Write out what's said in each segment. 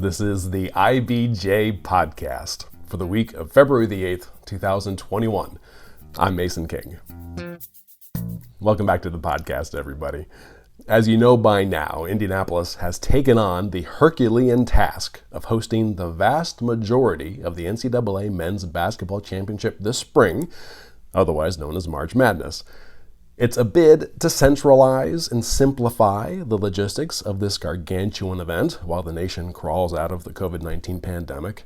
This is the IBJ podcast for the week of February the 8th, 2021. I'm Mason King. Welcome back to the podcast, everybody. As you know by now, Indianapolis has taken on the Herculean task of hosting the vast majority of the NCAA Men's Basketball Championship this spring, otherwise known as March Madness. It's a bid to centralize and simplify the logistics of this gargantuan event while the nation crawls out of the COVID-19 pandemic.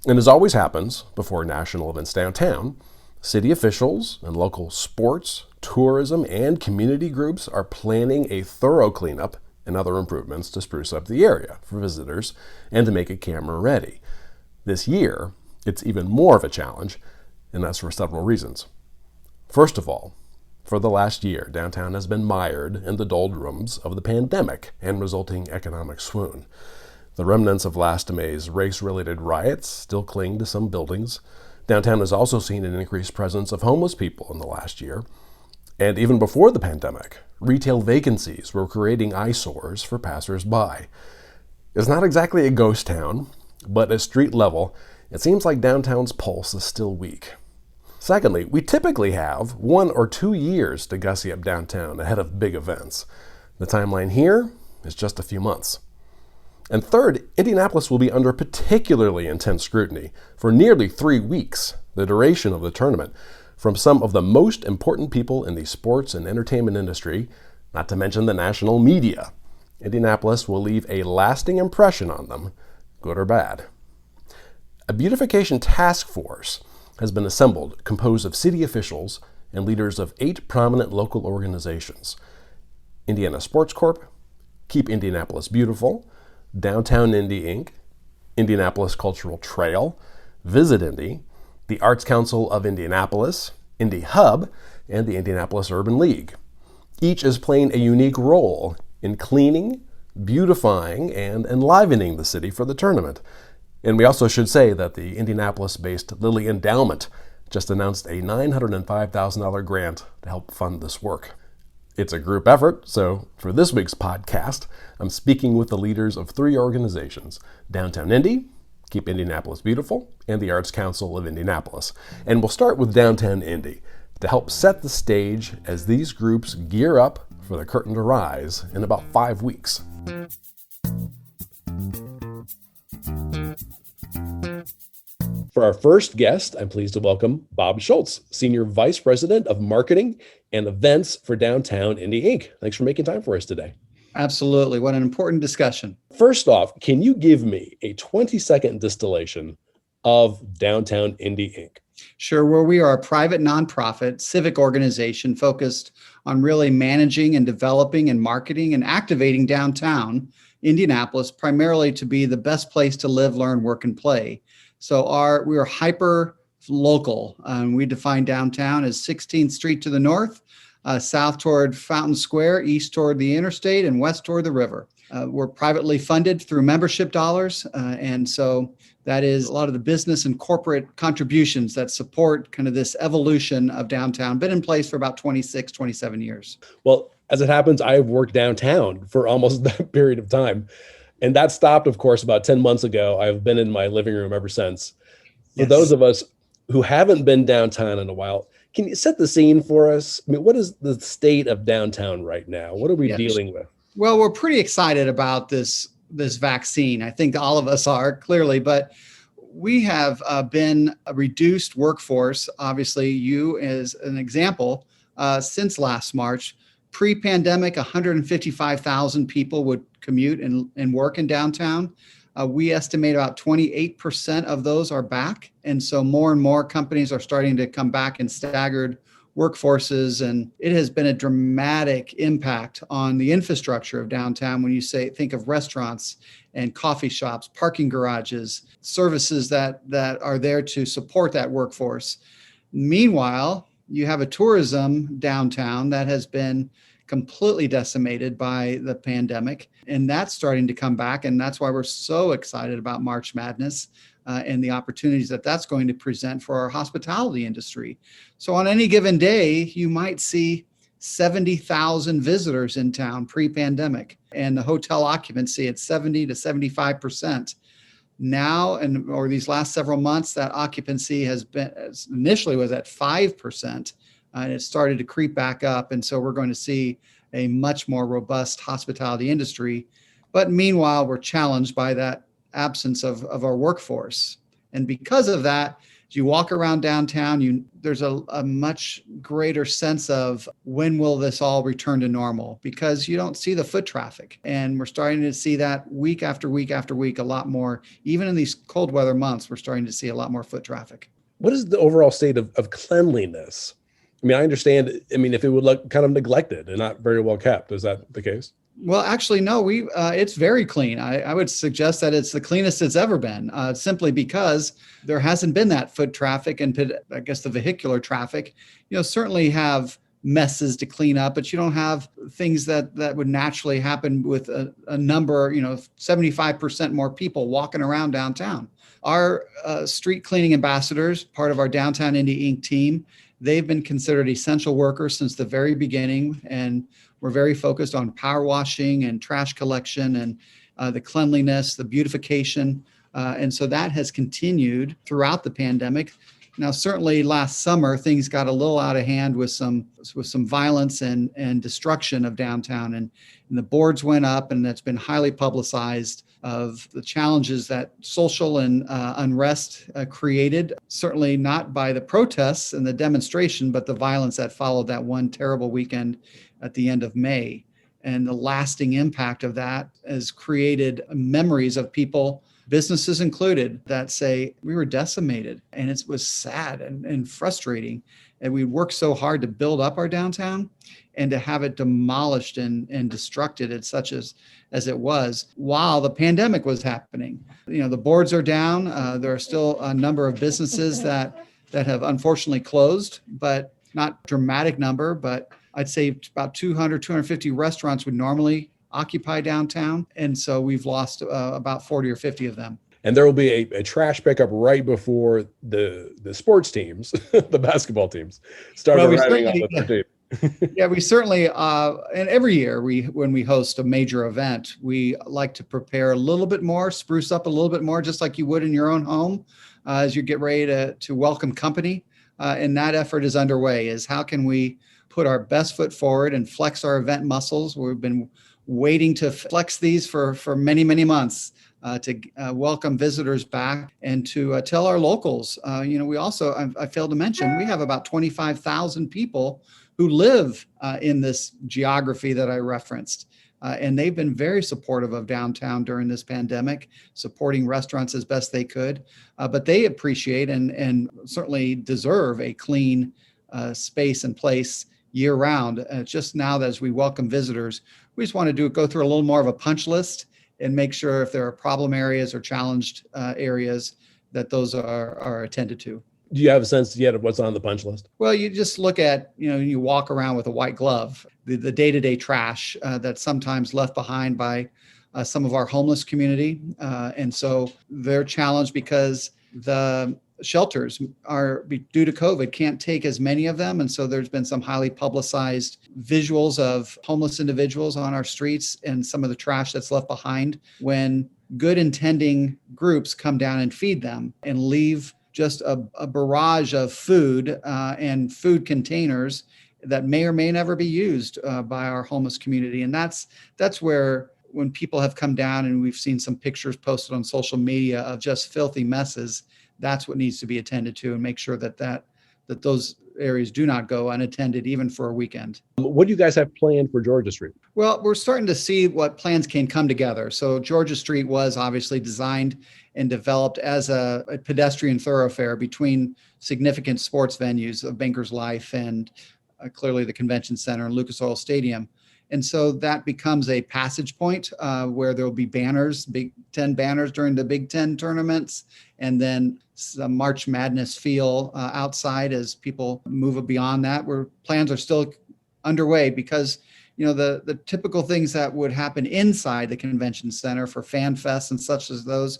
And as always happens before national events downtown, city officials and local sports, tourism, and community groups are planning a thorough cleanup and other improvements to spruce up the area for visitors and to make it camera ready. This year, it's even more of a challenge, and that's for several reasons. First of all, for the last year, downtown has been mired in the doldrums of the pandemic and resulting economic swoon. The remnants of last May's race-related riots still cling to some buildings. Downtown has also seen an increased presence of homeless people in the last year. And even before the pandemic, retail vacancies were creating eyesores for passers-by. It's not exactly a ghost town, but at street level, it seems like downtown's pulse is still weak. Secondly, we typically have 1 or 2 years to gussy up downtown ahead of big events. The timeline here is just a few months. And third, Indianapolis will be under particularly intense scrutiny for nearly 3 weeks, the duration of the tournament, from some of the most important people in the sports and entertainment industry, not to mention the national media. Indianapolis will leave a lasting impression on them, good or bad. A beautification task force has been assembled, composed of city officials and leaders of 8 prominent local organizations: Indiana Sports Corp, Keep Indianapolis Beautiful, Downtown Indy Inc, Indianapolis Cultural Trail, Visit Indy, the Arts Council of Indianapolis, Indy Hub, and the Indianapolis Urban League. Each is playing a unique role in cleaning, beautifying, and enlivening the city for the tournament. And we also should say that the Indianapolis-based Lilly Endowment just announced a $905,000 grant to help fund this work. It's a group effort, so for this week's podcast, I'm speaking with the leaders of 3 organizations: Downtown Indy, Keep Indianapolis Beautiful, and the Arts Council of Indianapolis. And we'll start with Downtown Indy to help set the stage as these groups gear up for the curtain to rise in about 5 weeks. For our first guest, I'm pleased to welcome Bob Schultz, Senior Vice President of Marketing and Events for Downtown Indy Inc. Thanks for making time for us today. Absolutely. What an important discussion. First off, can you give me a 20-second distillation of Downtown Indy Inc? Sure. Well, we are a private nonprofit civic organization focused on really managing and developing and marketing and activating downtown Indianapolis, primarily to be the best place to live, learn, work, and play. So we are hyper local. We define downtown as 16th Street to the north, south toward Fountain Square, east toward the interstate, and west toward the river. We're privately funded through membership dollars. And so that is a lot of the business and corporate contributions that support kind of this evolution of downtown. Been in place for about 26, 27 years. Well, as it happens, I've worked downtown for almost that period of time. And that stopped, of course, about 10 months ago. I've been in my living room ever since. For Yes. those of us who haven't been downtown in a while, can you set the scene for us? I mean, what is the state of downtown right now? What are we dealing with? Well, we're pretty excited about this vaccine. I think all of us are, clearly, but we have been a reduced workforce. Obviously, you as an example, since last March. Pre-pandemic, 155,000 people would commute and work in downtown. We estimate about 28% of those are back. And so more and more companies are starting to come back in staggered workforces. And it has been a dramatic impact on the infrastructure of downtown when you think of restaurants and coffee shops, parking garages, services that are there to support that workforce. Meanwhile, you have a tourism downtown that has been completely decimated by the pandemic, and that's starting to come back. And that's why we're so excited about March Madness and the opportunities that that's going to present for our hospitality industry. So on any given day, you might see 70,000 visitors in town pre-pandemic, and the hotel occupancy at 70 to 75%. Now, or these last several months, that occupancy has been, initially was at 5%, and it started to creep back up. And so we're going to see a much more robust hospitality industry. But meanwhile, we're challenged by that absence of our workforce. And because of that, as you walk around downtown, there's a much greater sense of when will this all return to normal, because you don't see the foot traffic. And we're starting to see that week after week after week, a lot more. Even in these cold weather months, we're starting to see a lot more foot traffic. What is the overall state of cleanliness? I mean, I understand, if it would look kind of neglected and not very well kept, is that the case? Well, actually, no, it's very clean. I would suggest that it's the cleanest it's ever been, simply because there hasn't been that foot traffic and I guess the vehicular traffic. Certainly have messes to clean up, but you don't have things that would naturally happen with a number, 75% more people walking around downtown. Our street cleaning ambassadors, part of our Downtown Indy Inc. team, they've been considered essential workers since the very beginning, and we're very focused on power washing and trash collection and the cleanliness, the beautification. And so that has continued throughout the pandemic. Now, certainly last summer, things got a little out of hand with some violence and destruction of downtown. And the boards went up, and that's been highly publicized of the challenges that social and unrest created, certainly not by the protests and the demonstration, but the violence that followed that one terrible weekend at the end of May. And the lasting impact of that has created memories of people, businesses included, that say we were decimated, and it was sad and frustrating. And we worked so hard to build up our downtown, and to have it demolished and destructed as such as it was while the pandemic was happening. The boards are down. There are still a number of businesses that have unfortunately closed, but not dramatic number, but I'd say about 200, 250 restaurants would normally occupy downtown. And so we've lost about 40 or 50 of them. And there will be a trash pickup right before the sports teams, the basketball teams, start arriving on the team. Yeah, we certainly, and every year when we host a major event, we like to prepare a little bit more, spruce up a little bit more, just like you would in your own home as you get ready to welcome company. And that effort is underway, is how can we put our best foot forward and flex our event muscles. We've been waiting to flex these for many, many months to welcome visitors back and to tell our locals. We also, I failed to mention, we have about 25,000 people who live in this geography that I referenced. And they've been very supportive of downtown during this pandemic, supporting restaurants as best they could. But they appreciate and certainly deserve a clean space and place year round. Just now that as we welcome visitors, we just want to go through a little more of a punch list and make sure if there are problem areas or challenged areas that those are attended to. Do you have a sense yet of what's on the punch list? Well, you just look at, you walk around with a white glove, the day-to-day trash that's sometimes left behind by some of our homeless community. And so they're challenged because the shelters are, due to COVID, can't take as many of them. And so there's been some highly publicized visuals of homeless individuals on our streets and some of the trash that's left behind when good intending groups come down and feed them and leave just a barrage of food and food containers that may or may never be used by our homeless community. And that's where, when people have come down and we've seen some pictures posted on social media of just filthy messes, that's what needs to be attended to, and make sure that those areas do not go unattended even for a weekend. What do you guys have planned for Georgia Street? Well, we're starting to see what plans can come together. So Georgia Street was obviously designed and developed as a pedestrian thoroughfare between significant sports venues of Bankers Life and clearly the Convention Center and Lucas Oil Stadium. And so that becomes a passage point where there will be banners, Big Ten banners during the Big Ten tournaments, and then some March Madness feel outside as people move beyond that, where plans are still underway, because the typical things that would happen inside the convention center for fan fests and such as those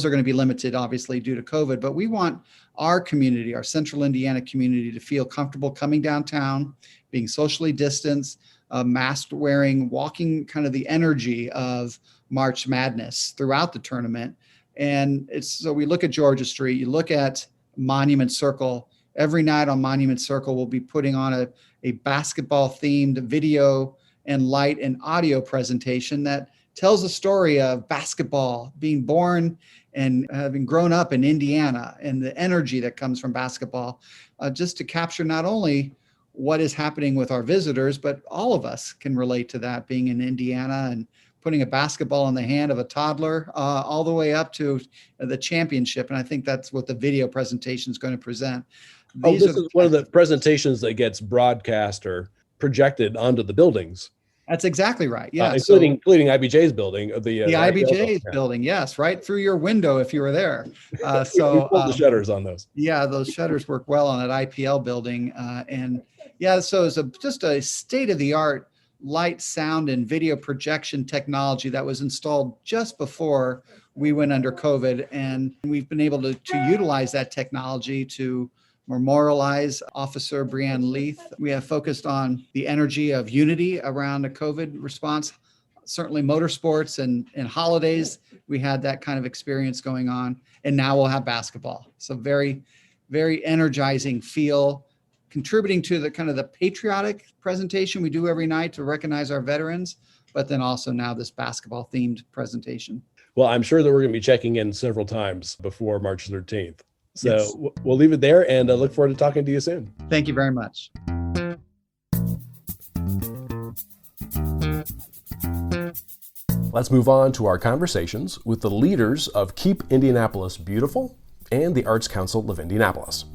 are going to be limited, obviously, due to COVID. But we want our community, our central Indiana community, to feel comfortable coming downtown, being socially distanced, mask wearing, walking kind of the energy of March Madness throughout the tournament. And so we look at Georgia Street, you look at Monument Circle. Every night on Monument Circle, we'll be putting on a basketball themed video and light and audio presentation that tells a story of basketball being born and having grown up in Indiana and the energy that comes from basketball, just to capture not only what is happening with our visitors, but all of us can relate to that, being in Indiana and putting a basketball in the hand of a toddler all the way up to the championship. And I think that's what the video presentation is going to present. This is one of the presentations that gets broadcast or projected onto the buildings. That's exactly right. Yeah, including IBJ's building, the IBJ's building. Yes, right through your window if you were there. So we pulled the shutters on those. Yeah, those shutters work well on that IPL building, and yeah, so it's just a state-of-the-art light, sound, and video projection technology that was installed just before we went under COVID, and we've been able to utilize that technology to memorialize Officer Breanne Leith. We have focused on the energy of unity around the COVID response. Certainly motorsports and holidays, we had that kind of experience going on. And now we'll have basketball. So very, very energizing feel, contributing to the kind of the patriotic presentation we do every night to recognize our veterans, but then also now this basketball themed presentation. Well, I'm sure that we're going to be checking in several times before March 13th. So Yes. We'll leave it there and look forward to talking to you soon. Thank you very much. Let's move on to our conversations with the leaders of Keep Indianapolis Beautiful and the Arts Council of Indianapolis.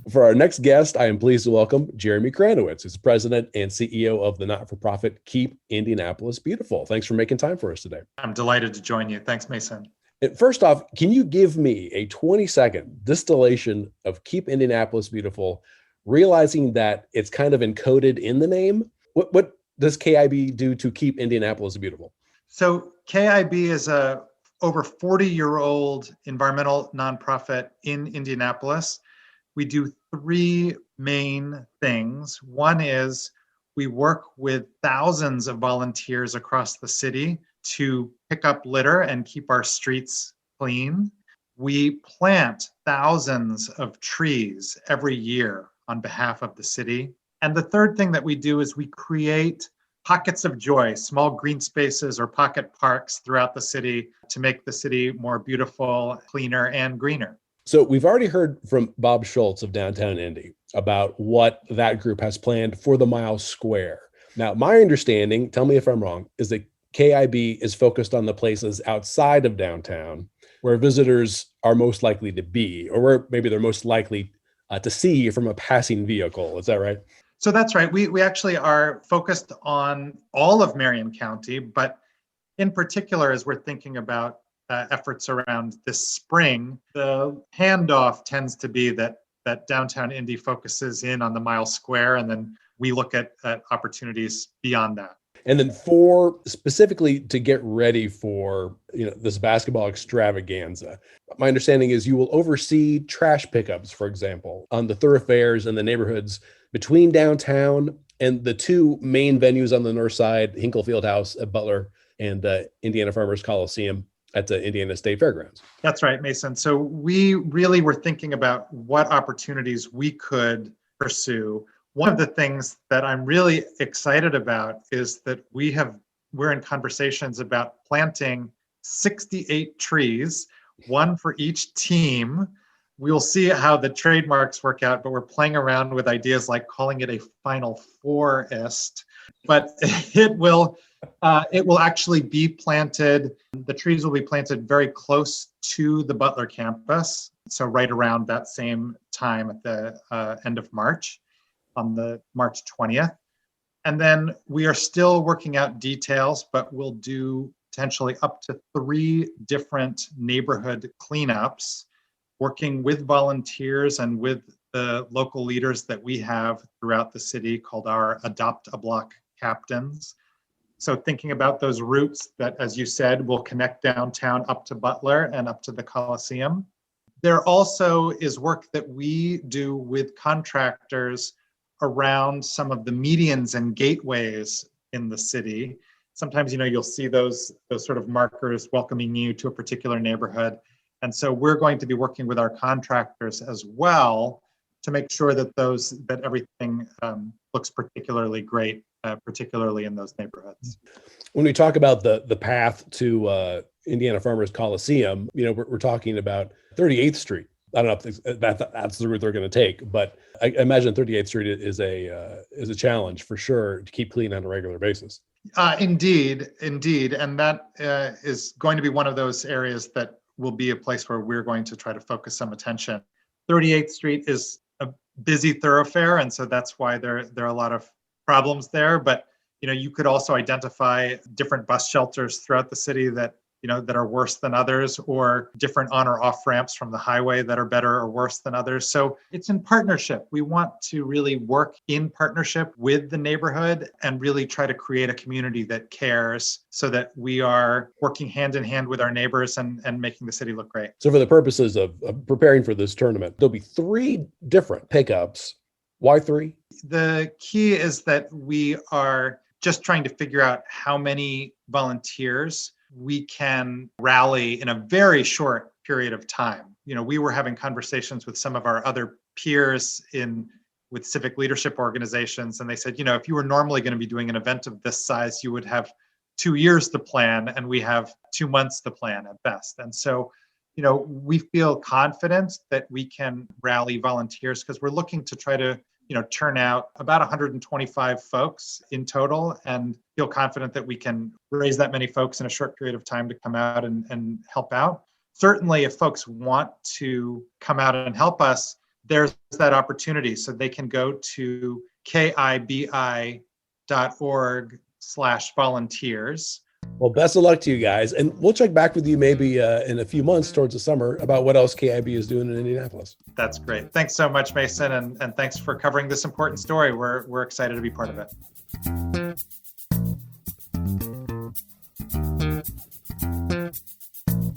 For our next guest, I am pleased to welcome Jeremy Kranowitz, who's president and CEO of the not-for-profit Keep Indianapolis Beautiful. Thanks for making time for us today. I'm delighted to join you. Thanks, Mason. First off, can you give me a 20-second distillation of Keep Indianapolis Beautiful, realizing that it's kind of encoded in the name? What does KIB do to keep Indianapolis beautiful? So KIB is a over 40-year-old environmental nonprofit in Indianapolis. We do three main things. One is we work with thousands of volunteers across the city to pick up litter and keep our streets clean. We plant thousands of trees every year on behalf of the city. And the third thing that we do is we create pockets of joy, small green spaces or pocket parks throughout the city to make the city more beautiful, cleaner, and greener. So we've already heard from Bob Schultz of Downtown Indy about what that group has planned for the Mile Square. Now, my understanding, tell me if I'm wrong, is that KIB is focused on the places outside of downtown where visitors are most likely to be, or where maybe they're most likely to see from a passing vehicle. Is that right? So that's right. We actually are focused on all of Marion County, but in particular, as we're thinking about efforts around this spring, the handoff tends to be that Downtown Indy focuses in on the Mile Square, and then we look at opportunities beyond that. And then for specifically to get ready for this basketball extravaganza, my understanding is you will oversee trash pickups, for example, on the thoroughfares and the neighborhoods between downtown and the two main venues on the north side, Hinkle Fieldhouse at Butler and Indiana Farmers Coliseum at the Indiana State Fairgrounds. That's right, Mason. So we really were thinking about what opportunities we could pursue. One of the things that I'm really excited about is that we're in conversations about planting 68 trees, one for each team. We'll see how the trademarks work out, but we're playing around with ideas like calling it a Final Forest. But it will actually be planted. The trees will be planted very close to the Butler campus, so right around that same time at the end of March, on the March 20th. And then we are still working out details, but we'll do potentially up to 3 different neighborhood cleanups, working with volunteers and with the local leaders that we have throughout the city called our Adopt a Block captains. So thinking about those routes that, as you said, will connect downtown up to Butler and up to the Coliseum. There also is work that we do with contractors around some of the medians and gateways in the city. Sometimes, you'll see those sort of markers welcoming you to a particular neighborhood. And so we're going to be working with our contractors as well to make sure that everything looks particularly great, particularly in those neighborhoods. When we talk about the path to Indiana Farmers Coliseum, we're talking about 38th Street. I don't know if that's the route they're going to take, but I imagine 38th Street is a challenge for sure to keep clean on a regular basis. Indeed. And that is going to be one of those areas that will be a place where we're going to try to focus some attention. 38th Street is a busy thoroughfare, and so that's why there are a lot of problems there. But you could also identify different bus shelters throughout the city that are worse than others, or different on or off ramps from the highway that are better or worse than others. So it's in partnership. We want to really work in partnership with the neighborhood and really try to create a community that cares, so that we are working hand in hand with our neighbors and making the city look great. So for the purposes of preparing for this tournament, there'll be 3 different pickups. Why 3? The key is that we are just trying to figure out how many volunteers we can rally in a very short period of time. We were having conversations with some of our other peers with civic leadership organizations, and they said, if you were normally going to be doing an event of this size, you would have 2 years to plan, and we have 2 months to plan at best. And so, we feel confident that we can rally volunteers, because we're looking to try to turn out about 125 folks in total, and feel confident that we can raise that many folks in a short period of time to come out and help out. Certainly, if folks want to come out and help us, there's that opportunity. So they can go to kibi.org/volunteers. Well, best of luck to you guys. And we'll check back with you maybe in a few months towards the summer about what else KIB is doing in Indianapolis. That's great. Thanks so much, Mason. And thanks for covering this important story. We're excited to be part of it.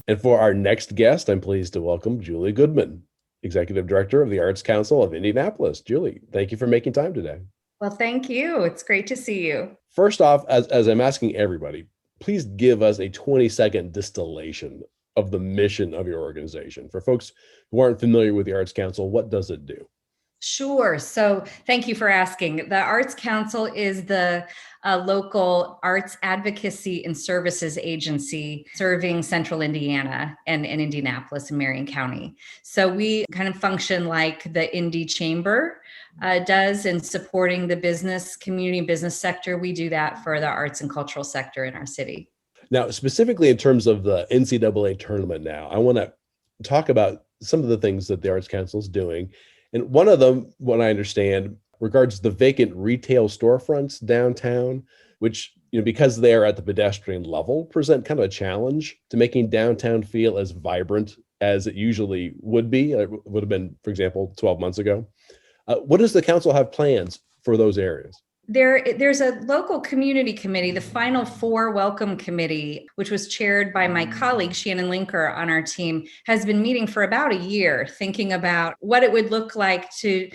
And for our next guest, I'm pleased to welcome Julie Goodman, Executive Director of the Arts Council of Indianapolis. Julie, thank you for making time today. Well, thank you. It's great to see you. First off, as I'm asking everybody, please give us a 20-second distillation of the mission of your organization. For folks who aren't familiar with the Arts Council, what does it do? Sure. So thank you for asking. The Arts Council is the local arts advocacy and services agency serving central Indiana and Indianapolis and Marion County. So we kind of function like the Indy Chamber does in supporting the community business sector. We do that for the arts and cultural sector in our city. Now, specifically in terms of the NCAA tournament now, I want to talk about some of the things that the Arts Council is doing. And one of them, what I understand, regards the vacant retail storefronts downtown, which, because they are at the pedestrian level, present kind of a challenge to making downtown feel as vibrant as it usually would be. It would have been, for example, 12 months ago. What does the council have plans for those areas? There's a local community committee, the Final Four Welcome Committee, which was chaired by my colleague, Shannon Linker on our team, has been meeting for about a year, thinking about what it would look like to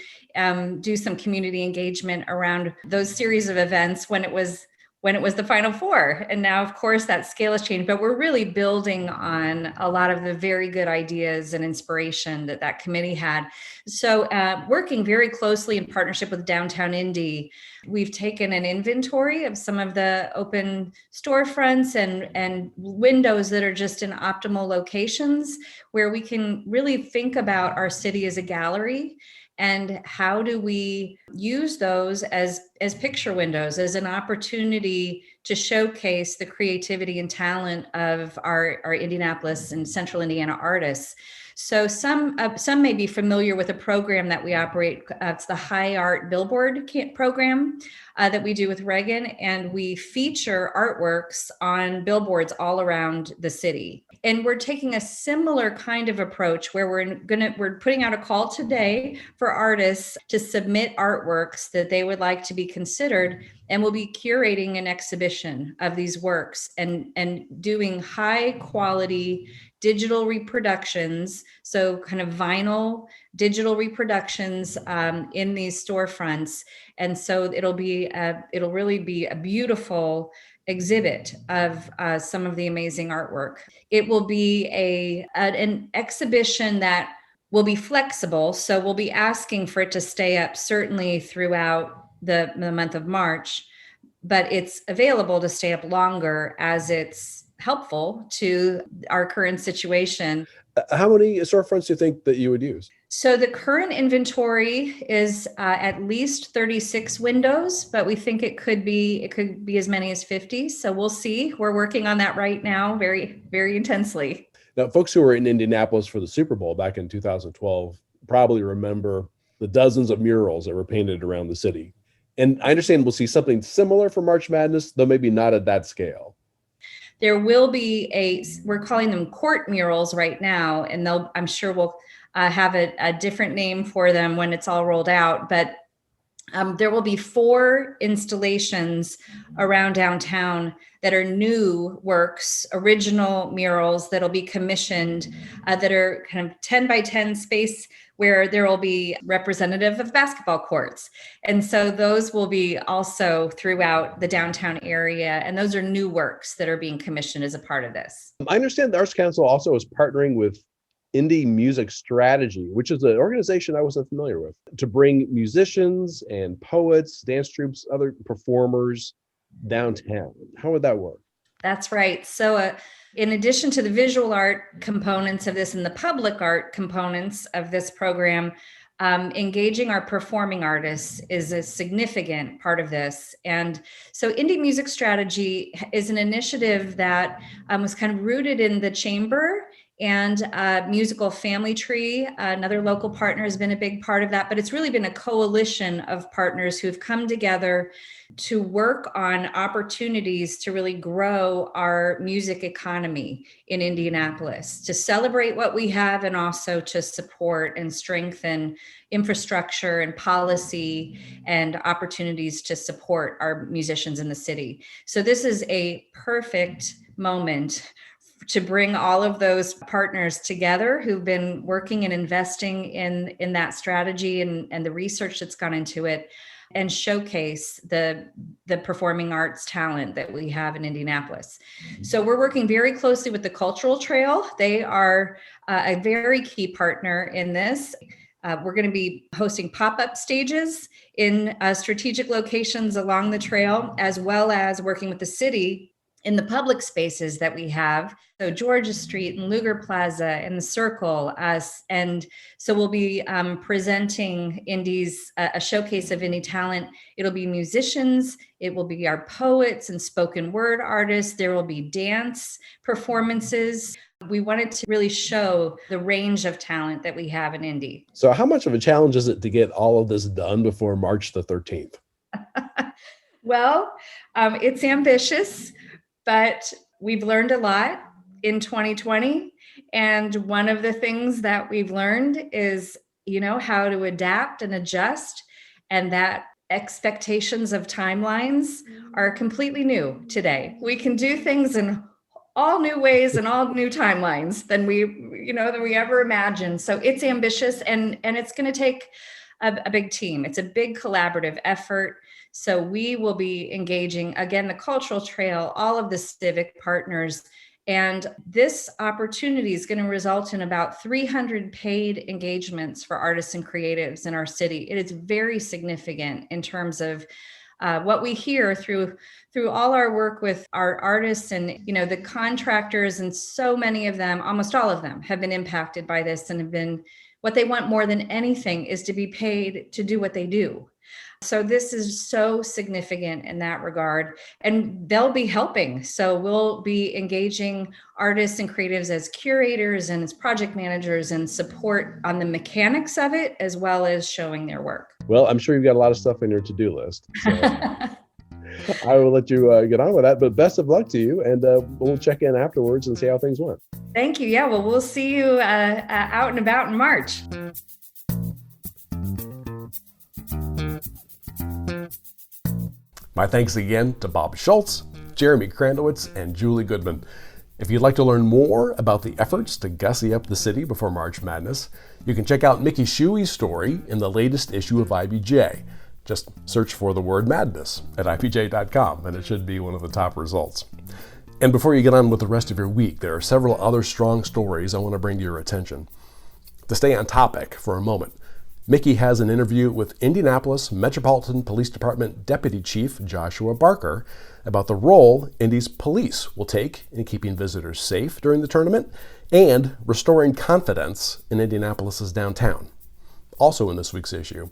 do some community engagement around those series of events when it was the Final Four. And now, of course, that scale has changed, but we're really building on a lot of the very good ideas and inspiration that committee had. So working very closely in partnership with Downtown Indy, we've taken an inventory of some of the open storefronts and windows that are just in optimal locations where we can really think about our city as a gallery. And how do we use those as picture windows, as an opportunity to showcase the creativity and talent of our Indianapolis and Central Indiana artists? So some may be familiar with a program that we operate. It's the High Art Billboard program that we do with Reagan, and we feature artworks on billboards all around the city. And we're taking a similar kind of approach where we're putting out a call today for artists to submit artworks that they would like to be considered, and we'll be curating an exhibition of these works and doing high quality digital reproductions, so kind of vinyl digital reproductions in these storefronts. And so it'll really be a beautiful exhibit of some of the amazing artwork. It will be an exhibition that will be flexible. So we'll be asking for it to stay up certainly throughout the month of March, but it's available to stay up longer as it's helpful to our current situation. How many storefronts do you think that you would use? So the current inventory is at least 36 windows, but we think it could be as many as 50. So we'll see. We're working on that right now, very, very intensely. Now, folks who were in Indianapolis for the Super Bowl back in 2012 probably remember the dozens of murals that were painted around the city. And I understand we'll see something similar for March Madness, though maybe not at that scale. There will be we're calling them court murals right now, and I'm sure we'll have a different name for them when it's all rolled out. But there will be 4 installations around downtown that are new works, original murals that'll be commissioned that are kind of 10 by 10 space where there will be representative of basketball courts. And so those will be also throughout the downtown area. And those are new works that are being commissioned as a part of this. I understand the Arts Council also is partnering with Indie Music Strategy, which is an organization I wasn't familiar with, to bring musicians and poets, dance troupes, other performers downtown. How would that work? That's right. So in addition to the visual art components of this and the public art components of this program, engaging our performing artists is a significant part of this. And so Indie Music Strategy is an initiative that was kind of rooted in the chamber and Musical Family Tree. Another local partner has been a big part of that, but it's really been a coalition of partners who've come together to work on opportunities to really grow our music economy in Indianapolis, to celebrate what we have and also to support and strengthen infrastructure and policy and opportunities to support our musicians in the city. So this is a perfect moment to bring all of those partners together who've been working and investing in that strategy and the research that's gone into it, and showcase the performing arts talent that we have in Indianapolis. So we're working very closely with the Cultural Trail. They are a very key partner in this. We're going to be hosting pop-up stages in strategic locations along the trail, as well as working with the city in the public spaces that we have. So Georgia Street and Luger Plaza and the Circle, and so we'll be presenting Indy's, a showcase of indie talent. It'll be musicians, it will be our poets and spoken word artists. There will be dance performances. We wanted to really show the range of talent that we have in Indy. So how much of a challenge is it to get all of this done before March the 13th? Well, it's ambitious, but we've learned a lot in 2020. And one of the things that we've learned is, how to adapt and adjust, and that expectations of timelines are completely new today. We can do things in all new ways and all new timelines than we ever imagined. So it's ambitious and it's going to take a big team. It's a big collaborative effort. So we will be engaging, again, the Cultural Trail, all of the civic partners. And this opportunity is going to result in about 300 paid engagements for artists and creatives in our city. It is very significant in terms of what we hear through all our work with our artists and, the contractors, and so many of them, almost all of them, have been impacted by this and have been, what they want more than anything is to be paid to do what they do. So this is so significant in that regard, and they'll be helping. So we'll be engaging artists and creatives as curators and as project managers and support on the mechanics of it, as well as showing their work. Well, I'm sure you've got a lot of stuff on your to-do list. So I will let you get on with that, but best of luck to you. And we'll check in afterwards and see how things went. Thank you. Yeah, well, we'll see you out and about in March. My thanks again to Bob Schultz, Jeremy Kranowitz, and Julie Goodman. If you'd like to learn more about the efforts to gussy up the city before March Madness, you can check out Mickey Shuey's story in the latest issue of IBJ. Just search for the word madness at IBJ.com, and it should be one of the top results. And before you get on with the rest of your week, there are several other strong stories I want to bring to your attention. To stay on topic for a moment, Mickey has an interview with Indianapolis Metropolitan Police Department Deputy Chief Joshua Barker about the role Indy's police will take in keeping visitors safe during the tournament and restoring confidence in Indianapolis's downtown. Also in this week's issue,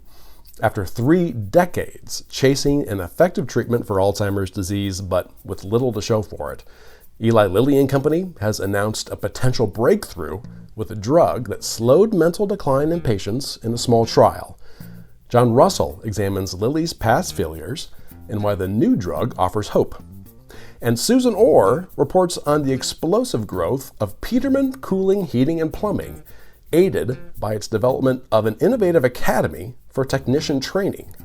after 3 decades chasing an effective treatment for Alzheimer's disease but with little to show for it, Eli Lilly and Company has announced a potential breakthrough with a drug that slowed mental decline in patients in a small trial. John Russell examines Lilly's past failures and why the new drug offers hope. And Susan Orr reports on the explosive growth of Peterman Cooling, Heating, and Plumbing, aided by its development of an innovative academy for technician training.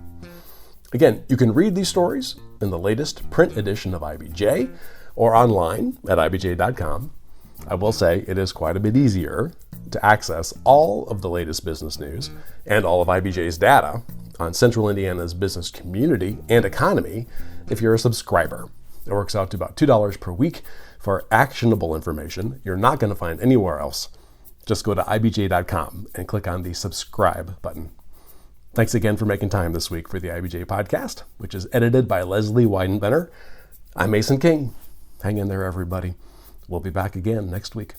Again, you can read these stories in the latest print edition of IBJ or online at IBJ.com. I will say it is quite a bit easier to access all of the latest business news and all of IBJ's data on Central Indiana's business community and economy if you're a subscriber. It works out to about $2 per week for actionable information you're not going to find anywhere else. Just go to IBJ.com and click on the subscribe button. Thanks again for making time this week for the IBJ podcast, which is edited by Leslie Weidenbender. I'm Mason King. Hang in there, everybody. We'll be back again next week.